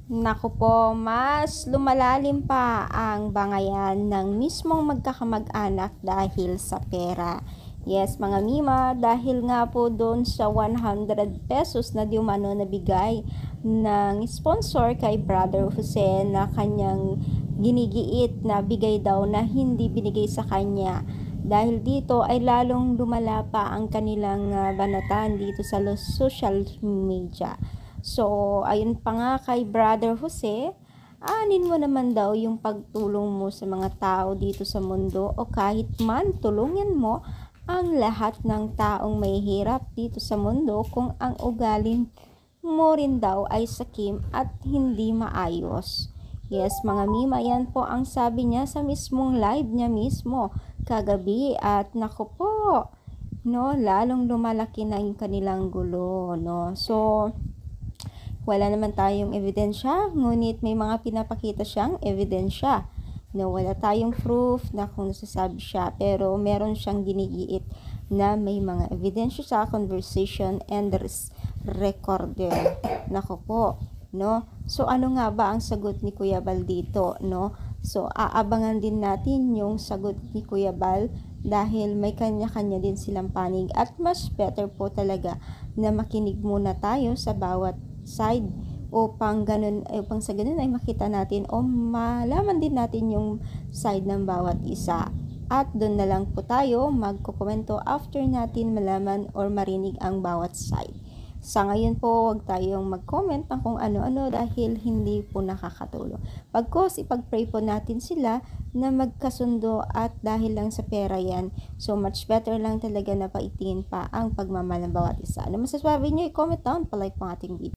Naku po, mas lumalalim pa ang bangayan ng mismong magkakamag-anak dahil sa pera. Yes, mga Mima, dahil nga po doon sa 100 pesos na di umano nabigay ng sponsor kay Brother Jose na kanyang ginigiit na bigay daw na hindi binigay sa kanya. Dahil dito ay lalong lumala pa ang kanilang banatan dito sa social media. So, ayun pa nga kay Brother Jose, anin mo naman daw yung pagtulong mo sa mga tao dito sa mundo o kahit man tulungan mo ang lahat ng taong may hirap dito sa mundo kung ang ugali mo rin daw ay sakim at hindi maayos. Yes, mga Mima, yan po ang sabi niya sa mismong live niya mismo kagabi at naku po, no, lalong lumalaki na yung kanilang gulo, no. So, wala naman tayong ebidensya, ngunit may mga pinapakita siyang ebidensya. No, wala tayong proof na kung nasasabi siya, pero meron siyang ginigiit na may mga ebidensya sa conversation and recorder. Nako po, no? So, ano nga ba ang sagot ni Kuya Bal dito, no? So, aabangan din natin yung sagot ni Kuya Bal dahil may kanya-kanya din silang panig at mas better po talaga na makinig muna tayo sa bawat side upang sa ganun ay makita natin o malaman din natin yung side ng bawat isa. At doon na lang po tayo magkokomento after natin malaman or marinig ang bawat side. Sa ngayon po, huwag tayong mag-comment ng kung ano-ano dahil hindi po nakakatulong. Pagkos, ipag-pray po natin sila na magkasundo at dahil lang sa pera yan. So, much better lang talaga na paitingin pa ang pagmamahal ng bawat isa. Ano masasabi nyo? I-comment down, palike po ang ating video.